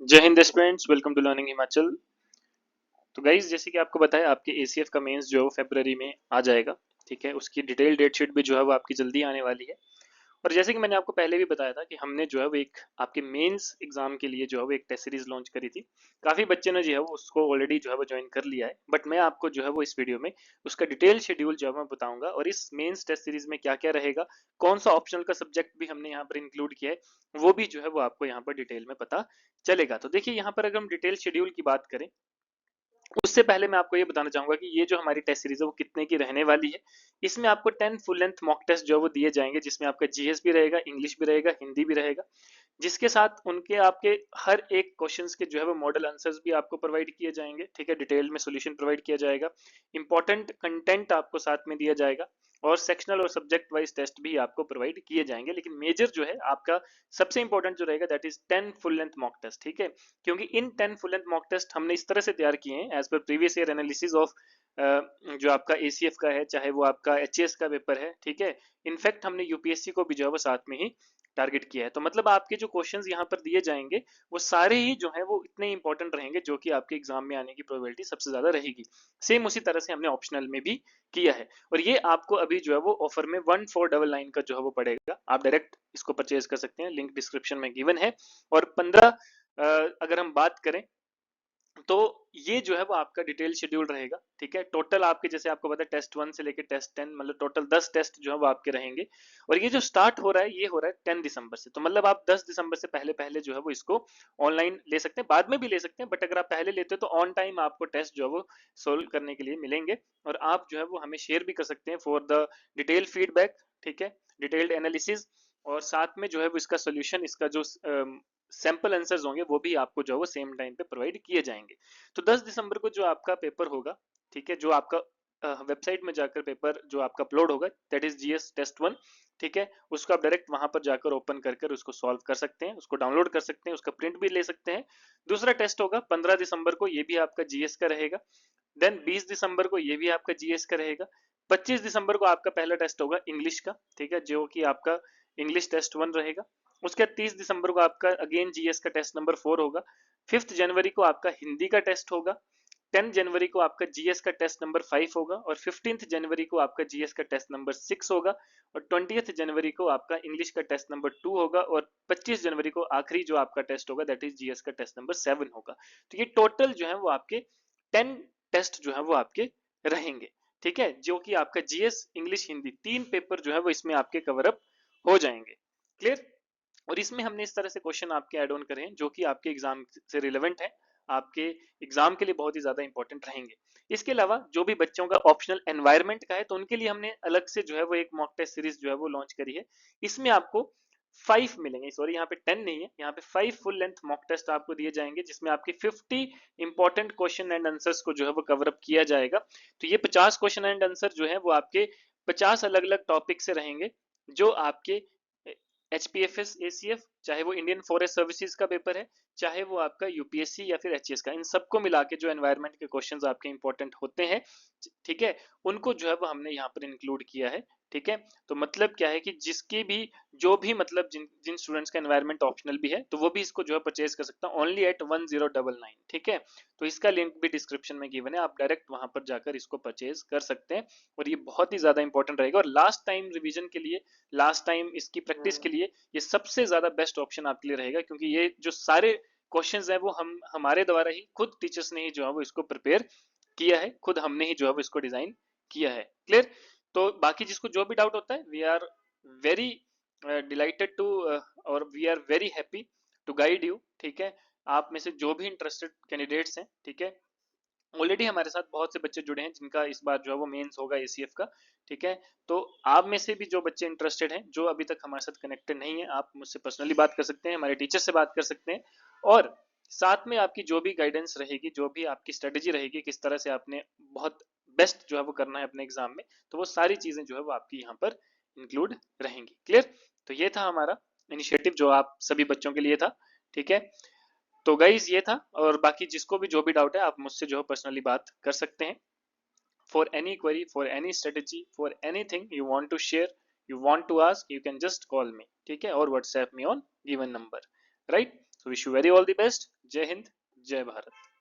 जय Hind students, welcome to learning Himachal. तो guys, जैसे कि आपको बताया, आपके एसीएफ का मेंस जो है वो फरवरी में आ जाएगा। ठीक है, उसकी डिटेल डेट शीट भी जो है वो आपकी जल्दी आने वाली है। और जैसे कि मैंने आपको पहले भी बताया था कि हमने जो है वो एक आपके मेंस एग्जाम के लिए जो है वो एक टेस्ट सीरीज लॉन्च करी थी। काफी बच्चे ने जो है वो उसको ऑलरेडी जो है वो ज्वाइन कर लिया है, बट मैं आपको जो है वो इस वीडियो में उसका डिटेल शेड्यूल जो है मैं बताऊंगा, और इस मेंस टेस्ट सीरीज में क्या क्या रहेगा, कौन सा ऑप्शनल का सब्जेक्ट भी हमने यहाँ पर इंक्लूड किया है, वो भी जो है वो आपको यहाँ पर डिटेल में पता चलेगा। तो देखिए, यहाँ पर अगर हम डिटेल शेड्यूल की बात करें, उससे पहले मैं आपको ये बताना चाहूंगा कि ये जो हमारी टेस्ट सीरीज है वो कितने की रहने वाली है। इसमें आपको 10 फुल लेंथ मॉक टेस्ट जो है वो दिए जाएंगे, जिसमें आपका जीएस भी रहेगा, इंग्लिश भी रहेगा, हिंदी भी रहेगा, जिसके साथ उनके आपके हर एक क्वेश्चंस के जो है वो मॉडल आंसर्स भी आपको प्रोवाइड किए जाएंगे। ठीक है, डिटेल में सॉल्यूशन प्रोवाइड किया जाएगा, इंपॉर्टेंट कंटेंट आपको साथ में दिया जाएगा, और सेक्शनल और सब्जेक्ट वाइज टेस्ट भी आपको प्रोवाइड किए जाएंगे। लेकिन मेजर जो है आपका सबसे इंपॉर्टेंट जो रहेगा, that is 10 full length mock test. ठीक है, क्योंकि इन 10 फुल लेंथ मॉक टेस्ट हमने इस तरह से तैयार किए हैं as per previous year analysis of जो आपका एसीएफ का है, चाहे वो आपका एचएएस का पेपर है। ठीक है, इनफैक्ट हमने यूपीएससी को भी जो है वो साथ में ही टारगेट किया है। तो मतलब आपके जो क्वेश्चंस यहाँ पर दिए जाएंगे वो सारे ही जो है वो इतने इंपॉर्टेंट रहेंगे, जो कि आपके एग्जाम में आने की प्रोबेबिलिटी सबसे ज्यादा रहेगी। सेम उसी तरह से हमने ऑप्शनल में भी किया है। और ये आपको अभी जो है वो ऑफर में 1499 का जो है वो पड़ेगा। आप डायरेक्ट इसको परचेज कर सकते हैं, लिंक डिस्क्रिप्शन में गिवन है। और 15 अगर हम बात करें, तो ये जो है वो आपका डिटेल शेड्यूल रहेगा। ठीक है, टोटल आपके, जैसे आपको पता है, टेस्ट 1 से लेकर टेस्ट 10, मतलब टोटल 10 टेस्ट जो है वो आपके रहेंगे। और ये जो स्टार्ट हो रहा है, ये हो रहा है 10 दिसंबर से। तो मतलब आप 10 दिसंबर से पहले पहले जो है वो इसको ऑनलाइन ले सकते हैं, बाद में भी ले सकते हैं, बट अगर आप पहले लेते हो तो ऑन टाइम आपको टेस्ट जो है वो सोल्व करने के लिए मिलेंगे। और आप जो है वो हमें शेयर भी कर सकते हैं फॉर द डिटेल फीडबैक। ठीक है, डिटेल्ड एनालिसिस, और साथ में जो है वो इसका सोल्यूशन, इसका जो सैंपल आंसर्स होंगे वो भी आपको जो है वो सेम टाइम पे प्रोवाइड किए जाएंगे। तो 10 दिसंबर को जो आपका पेपर होगा, ठीक है, जो आपका वेबसाइट में जाकर पेपर जो आपका अपलोड होगा, दैट इज जीएस टेस्ट 1। ठीक है, उसको आप डायरेक्ट वहां पर जाकर ओपन कर कर उसको सॉल्व कर सकते हैं, उसको डाउनलोड कर सकते हैं, उसका प्रिंट भी ले सकते हैं। दूसरा टेस्ट होगा 15 दिसंबर को, ये भी आपका जीएस का रहेगा। देन 20 दिसंबर को ये भी आपका जीएस का रहेगा। 25 दिसंबर को आपका पहला टेस्ट होगा इंग्लिश का। ठीक है, जो कि आपका इंग्लिश टेस्ट 1 रहेगा। उसके बाद 30 दिसंबर को आपका अगेन जीएस का टेस्ट नंबर 4 होगा। 5 जनवरी को आपका हिंदी का टेस्ट होगा। 10 जनवरी को आपका जीएस का टेस्ट नंबर 5 होगा। और 15 जनवरी को आपका जीएस का टेस्ट नंबर 6 होगा। और 20 जनवरी को आपका इंग्लिश का टेस्ट नंबर 2 होगा। और 25 जनवरी को आखिरी जो आपका टेस्ट होगा, दैट इज जीएस का टेस्ट नंबर 7 होगा। तो ये टोटल जो है वो आपके 10 टेस्ट जो है वो आपके रहेंगे। ठीक है, जो कि आपका जीएस, इंग्लिश, हिंदी, तीन पेपर जो है वो इसमें आपके कवर अप हो जाएंगे। क्लियर? और इसमें हमने इस तरह से क्वेश्चन आपके ऐड ऑन करे हैं जो कि आपके एग्जाम से रिलेवेंट है, आपके एग्जाम के लिए बहुत ही ज्यादा इंपॉर्टेंट रहेंगे। इसके अलावा जो भी बच्चों का ऑप्शनल एनवायरमेंट का है, तो उनके लिए हमने अलग से जो है वो एक मॉक टेस्ट सीरीज जो है वो लॉन्च करी है। इसमें आपको 5 मिलेंगे, सॉरी यहाँ पे 10 नहीं है, यहाँ पे 5 फुल लेंथ मॉक टेस्ट आपको दिए जाएंगे, जिसमें आपके 50 इंपॉर्टेंट क्वेश्चन एंड आंसर्स को जो है वो कवर अप किया जाएगा। तो ये 50 क्वेश्चन एंड आंसर जो है वो आपके 50 अलग अलग टॉपिक से रहेंगे, जो आपके एचपीएफएस एसीएफ, चाहे वो इंडियन फॉरेस्ट सर्विसेज का पेपर है, चाहे वो आपका यूपीएससी या फिर एचएएस का, इन सबको मिला के जो एनवायरमेंट के क्वेश्चंस आपके इंपॉर्टेंट होते हैं, ठीक है, उनको जो है वो हमने यहाँ पर इंक्लूड किया है। ठीक है, तो मतलब क्या है कि जिसके भी, जो भी मतलब जिन जिन स्टूडेंट्स का एनवायरमेंट ऑप्शनल भी है, तो वो भी इसको जो है परचेज कर सकता है ओनली एट 1099। ठीक है, तो इसका लिंक भी डिस्क्रिप्शन में गिवन है, आप डायरेक्ट वहां पर जाकर इसको परचेज कर सकते हैं। और ये बहुत ही ज्यादा इंपॉर्टेंट रहेगा, और लास्ट टाइम रिविजन के लिए, लास्ट टाइम इसकी प्रैक्टिस के लिए ये सबसे ज्यादा बेस्ट ऑप्शन आपके लिए रहेगा, क्योंकि ये जो सारे क्वेश्चंस है वो हम हमारे द्वारा ही, खुद टीचर्स ने ही जो है वो इसको प्रिपेयर किया है, खुद हमने ही जो है वो इसको डिजाइन किया है। क्लियर? तो बाकी जिसको जो भी डाउट होता है, we are very delighted to, और we are very happy to guide you. ठीक है, आप में से जो भी इंटरेस्टेड कैंडिडेट्स हैं, ठीक है, ऑलरेडी हमारे साथ बहुत से बच्चे जुड़े हैं जिनका इस बार जो है वो मेंस होगा एसीएफ का। ठीक है, तो आप में से भी जो बच्चे इंटरेस्टेड हैं, जो अभी तक हमारे साथ कनेक्टेड नहीं है, आप मुझसे पर्सनली बात कर सकते हैं, हमारे टीचर से बात कर सकते हैं। और साथ में आपकी जो भी गाइडेंस रहेगी, जो भी आपकी स्ट्रेटेजी रहेगी, किस तरह से आपने बहुत बेस्ट जो है वो करना है अपने एग्जाम में, तो वो सारी चीजें जो है वो आपकी यहाँ पर इंक्लूड रहेंगी। क्लियर? तो ये था हमारा इनिशिएटिव जो आप सभी बच्चों के लिए था। ठीक है, तो गाइज ये था, और बाकी जिसको भी जो भी डाउट है, आप मुझसे जो है पर्सनली बात कर सकते हैं। For any query, for any strategy, for anything you want to share, you want to ask, you can just call me. ठीक है, और WhatsApp me on given number. Right? So wish you very all the best. जय हिंद, जय भारत।